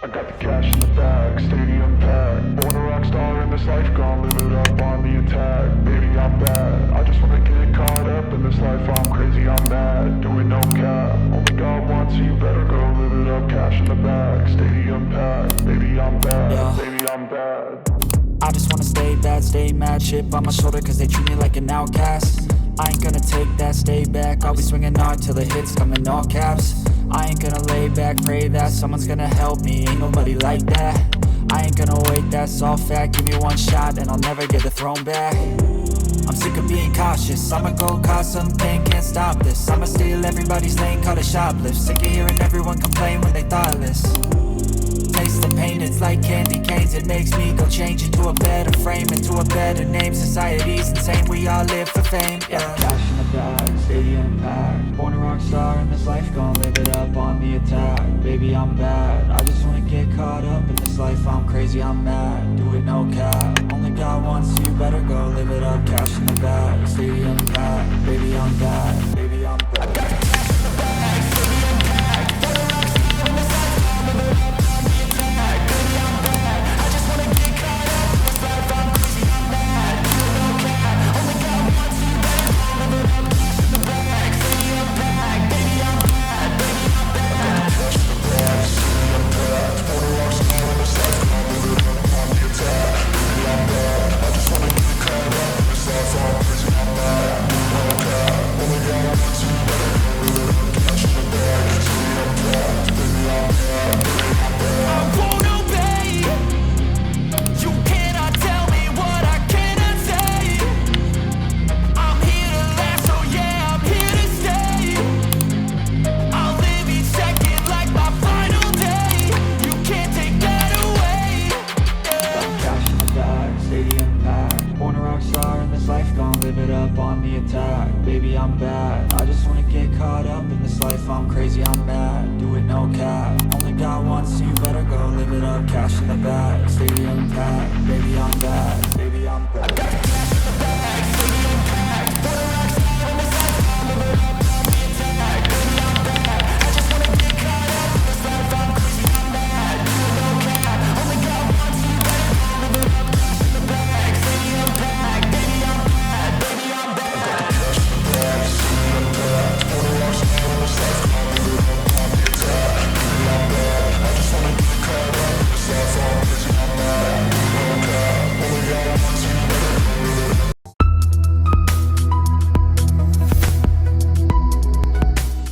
I got the cash in the bag, stadium packed. Born a rock star in this life, gon' live it up on the attack. Baby, I'm bad, I just wanna get caught up in this life. I'm crazy, I'm mad, doing no cap. Only got one, so you better go live it up. Cash in the bag, stadium packed. Baby, I'm bad, Yeah. baby, I'm bad. I just wanna stay bad, stay mad. Chip on my shoulder cause they treat me like an outcast. I ain't gonna take that, stay back. I'll be swinging hard till the hits come in all caps. I ain't gonna lay back, pray that someone's gonna help me. Ain't nobody like that. I ain't gonna wait, that's all fact. Give me one shot and I'll never get the throne back. I'm sick of being cautious, I'ma go cause some pain, can't stop this. I'ma steal everybody's lane, call it shoplift. Sick of hearing everyone complain when they thoughtless. Taste the pain, it's like candy canes. It makes me go change into a better frame, into a better name. Society's insane, we all live for fame, yeah. Cash in the bag, stadium packed. Born a rock star in this life, gon' live it up on the attack. Baby, I'm bad, I just wanna get caught up in this life. I'm crazy, I'm mad, do it no cap. Only got one, so you better go live it up. Cash in the bag, stadium packed. Baby, I'm bad, baby, I'm bad. I got cash in the bag, stadium packed. Born a rock star in this life, gon' live it up on the attack. Baby, I'm bad, I just wanna get caught up in this life. I'm crazy, I'm mad, do it no cap. Only got one, so you better go live it up. Cash in the bag, stadium packed. Baby, I'm bad, baby, I'm bad. Cash in the bag, stadium packed. Born a rock star in this life, gon' live it up on the attack. Baby, I'm bad, I just wanna get caught up in this life. I'm crazy, I'm mad, do it no cap. Only got one, so you better go live it up. Cash in the bag, stadium packed. Baby, I'm bad, baby, I'm bad. I won't obey. You cannot tell me what I cannot say. I'm here to last, so yeah, I'm here to stay. I'll live each second like my final day. You can't take that away. Yeah. Cash in the bag, stadium packed. Born a rock star in this life, gon' live it up on the attack. Baby, I'm bad, I just wanna get caught up in this life. I'm crazy, I'm mad, do it no cap. Only got one, so you better go live it up. Cash in the bag, stadium packed.